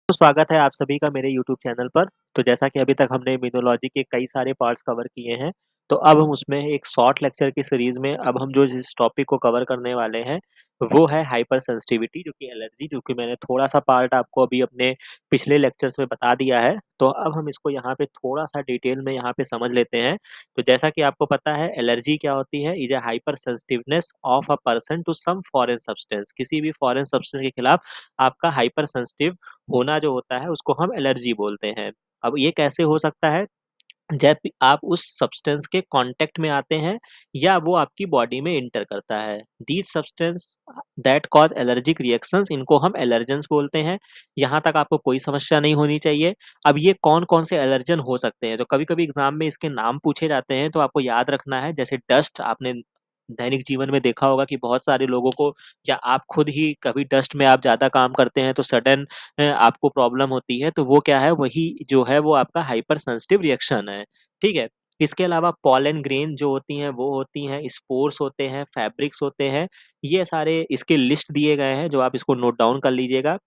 तो स्वागत है आप सभी का मेरे यूट्यूब चैनल पर। तो जैसा कि अभी तक हमने इम्यूनोलॉजी के कई सारे पार्ट्स कवर किए हैं, तो अब हम उसमें एक शॉर्ट लेक्चर की सीरीज़ में अब हम जो जिस टॉपिक को कवर करने वाले हैं, वो है हाइपर सेंसिटिविटी जो कि एलर्जी, जो कि मैंने थोड़ा-सा पार्ट आपको अभी अपने पिछले लेक्चर्स में बता दिया है। तो अब हम इसको यहाँ पे थोड़ा-सा डिटेल में यहाँ पे समझ लेते हैं। तो जैसा कि आपको पता है एलर्जी क्या होती है? Is a hyper sensitiveness of a person to some foreign substance. किसी भी फॉरेन सब्सटेंस के खिलाफ आपका हाइपर सेंसिटिव होना जो होता है उसको हम एलर्जी बोलते हैं। अब ये कैसे हो सकता है? जब आप उस सब्सटेंस के कॉन्टैक्ट में आते हैं या वो आपकी बॉडी में एंटर करता है। These substance that cause allergic reactions, इनको हम एलर्जेंस बोलते हैं। यहाँ तक आपको कोई समस्या नहीं होनी चाहिए। अब ये कौन-कौन से एलर्जन हो सकते हैं? तो कभी-कभी एग्ज़ाम में इसके नाम पूछे जाते हैं, तो आपको याद रखना है। जैसे डस्ट, आपने दैनिक जीवन में देखा होगा कि बहुत सारे लोगों को, या आप खुद ही कभी डस्ट में आप ज़्यादा काम करते हैं तो सडन आपको प्रॉब्लम होती है, तो वो क्या है, वही जो है वो आपका हाइपर सेंसिटिव रिएक्शन है, ठीक है? इसके अलावा पॉलन ग्रेन जो होती हैं वो होती हैं, स्पोर्स होते हैं, फैब्रिक्स होते हैं, ये सारे इसके लिस्ट दिए गए हैं जो आप इसको नोट डाउन कर लीजिएगा।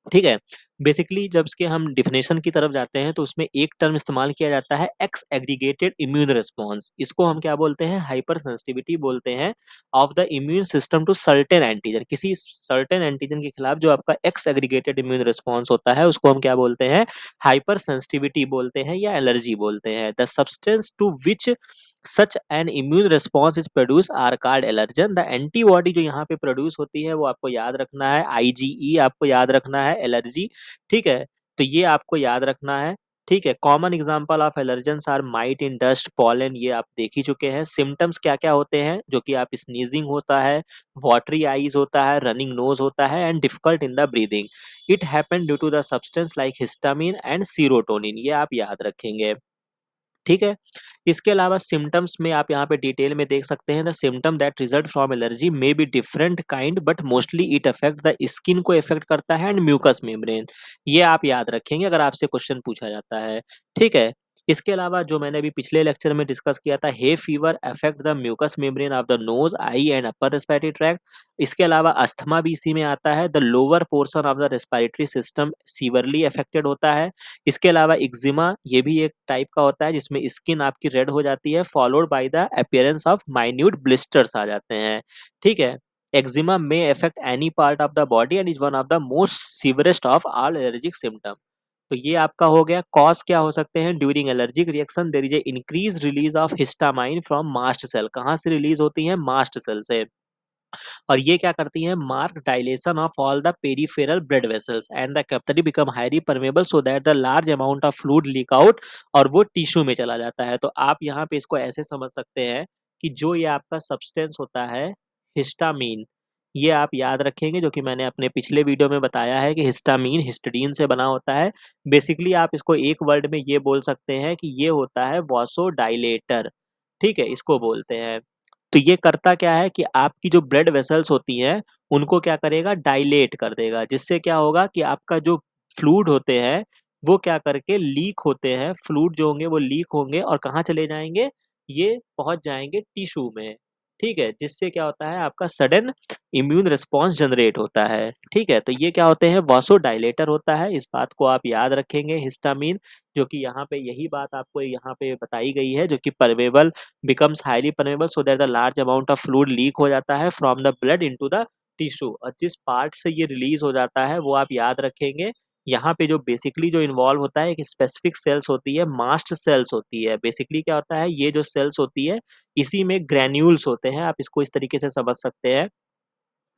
ठीक है? बेसिकली जब इसके हम डेफिनेशन की तरफ जाते हैं तो उसमें एक टर्म इस्तेमाल किया जाता है, एक्स एग्रीगेटेड इम्यून रिस्पॉन्स। इसको हम क्या बोलते हैं? हाइपर सेंसिटिविटी बोलते हैं of the immune system to certain antigen. किसी सर्टेन एंटीजन के खिलाफ जो आपका एक्स एग्रीगेटेड इम्यून रिस्पॉन्स होता है उसको हम क्या बोलते हैं? हाइपर सेंसिटिविटी बोलते हैं या एलर्जी बोलते हैं। The substance to which such an immune response is produce are called allergen. The antibody जो यहाँ पे प्रोड्यूस होती है वो आपको याद रखना है, आईजीई आपको याद रखना है, एलर्जी, ठीक है? तो ये आपको याद रखना है, ठीक है? Common example of allergens are mite in dust, pollen, ये आप देख ही चुके हैं। सिम्पटम्स क्या-क्या होते हैं? जो कि आप स्नीजिंग होता है, वाटरी आईज होता है, रनिंग नोज होता है and difficult in the breathing. It happened due to the substance like histamine and serotonin, ये आप याद रखेंगे। ठीक है? इसके अलावा सिम्पटम्स में आप यहाँ पे डिटेल में देख सकते हैं, the symptom that result from allergy may be different kind but mostly it affect the skin को इफेक्ट करता है एंड म्यूकस मेम्ब्रेन। ये आप याद रखेंगे अगर आपसे क्वेश्चन पूछा जाता है, ठीक है? इसके अलावा जो मैंने अभी पिछले लेक्चर में डिस्कस किया था, hay fever affect the mucus membrane of the nose, eye and upper respiratory tract. इसके अलावा अस्थमा भी इसी में आता है, the lower portion of the respiratory system severely affected होता है। इसके अलावा एक्जिमा, ये भी एक टाइप का होता है जिसमें स्किन आपकी रेड हो जाती है, followed by the appearance of minute blisters आ जाते हैं, ठीक है? Eczema may affect any part of the body and is one of the most severest of all allergic symptom. तो ये आपका हो गया। कॉज क्या हो सकते हैं? During allergic reaction there is a increase release of histamine from mast cell. कहाँ से रिलीज होती है? मास्ट सेल से। और ये क्या करती हैं? Mark dilation of all the peripheral blood vessels and the capillary become highly permeable so that the large amount of fluid leak out, और वो टिश्यू में चला जाता है। तो आप यहाँ पे इसको ऐसे समझ सकते हैं कि जो ये आपका सब्सटेंस होता है हिस्टामीन, ये आप याद रखेंगे, जो कि मैंने अपने पिछले वीडियो में बताया है कि हिस्टामीन हिस्टडीन से बना होता है। बेसिकली आप इसको एक वर्ड में ये बोल सकते हैं कि ये होता है वासोडाइलेटर, ठीक है? इसको बोलते हैं। तो ये करता क्या है कि आपकी जो ब्लड वेसल्स होती हैं, उनको क्या करेगा? डायलेट कर देगा, जिससे क्या होगा कि आपका जो फ्लूइड होते हैं, वो क्या करके लीक होते हैं, फ्लूइड जो होंगे वो लीक होंगे और कहाँ चले जाएँगे? ये पहुँच जाएँगे टिश्यू में, ठीक है? जिससे क्या होता है? आपका सडन इम्यून रिस्पॉन्स जनरेट होता है, ठीक है? तो ये क्या होते हैं? वासोडाइलेटर होता है, इस बात को आप याद रखेंगे। हिस्टामिन, जो कि यहाँ पे यही बात आपको यहाँ पे बताई गई है, जो कि permeable becomes highly permeable so that the large amount of fluid leak हो जाता है from the blood into the tissue, और जिस पार्ट से ये रिलीज हो जाता है वो आप याद रखेंगे। यहाँ पे जो बेसिकली जो इन्वॉल्व होता है, एक स्पेसिफिक सेल्स होती है, मास्ट सेल्स होती है। बेसिकली क्या होता है? ये जो सेल्स होती है, इसी में ग्रैन्यूल्स होते हैं, आप इसको इस तरीके से समझ सकते हैं।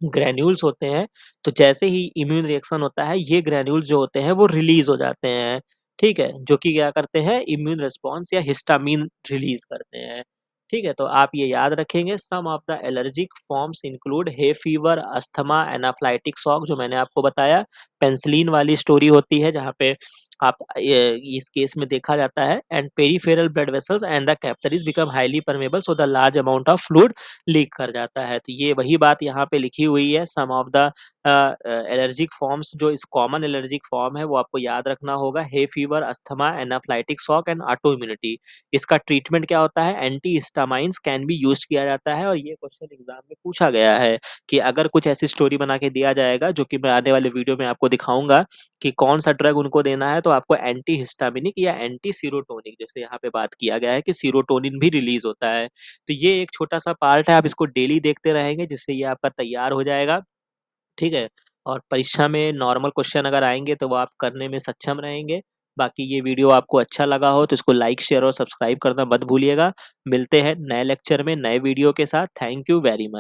ग्रैन्यूल्स होते हैं, तो जैसे ही इम्यून रिएक्शन होता है, ये ग्रैन्यूल्स जो होते हैं वो रिलीज हो जाते हैं, ठीक है? जो कि क्या करते हैं? इम्यून रिस्पॉन्स या हिस्टामिन रिलीज करते हैं, ठीक है? तो आप ये याद रखेंगे। Some of the allergic forms include hay fever, asthma, anaphylactic shock, जो मैंने आपको बताया। पेनिसिलिन वाली स्टोरी होती है जहाँ पे आप इस केस में देखा जाता है, and peripheral blood vessels and the capillaries become highly permeable so the large amount of fluid leak कर जाता है। तो ये वही बात यहाँ पे लिखी हुई है। सम ऑफ द एलर्जिक फॉर्म्स जो इस कॉमन एलर्जिक फॉर्म है वो आपको याद रखना होगा, hay fever, asthma, anaphylactic shock and auto immunity. इसका ट्रीटमेंट क्या होता है? Anti histamines can be used किया जाता है और ये क्वेश्चन एग्जाम में पूछा गया है कि अगर कुछ ऐसी स्टोरी बना के दिया जाएगा जो कि मैं आने वाले वीडियो में आपको दिखाऊंगा कि कौन सा ड्रग उनको देना है, तो आपको एंटी हिस्टामिनिक या एंटी सीरोटोनिक, जैसे यहाँ पे बात किया गया है कि सीरोटोनिन भी रिलीज होता है। तो ये एक छोटा सा पार्ट है, आप इसको डेली देखते रहेंगे जिससे ये आपका तैयार हो जाएगा। ठीक है? और परीक्षा में नॉर्मल क्वेश्चन अगर आएँगे तो वो आप करने में सक्षम रहेंगे। बाकी ये वीडियो आपको अच्छा लगा हो तो इसको लाइक, शेयर और सब्सक्राइब करना मत भूलिएगा। मिलते हैं नए लेक्चर में नए वीडियो के साथ। Thank you very much.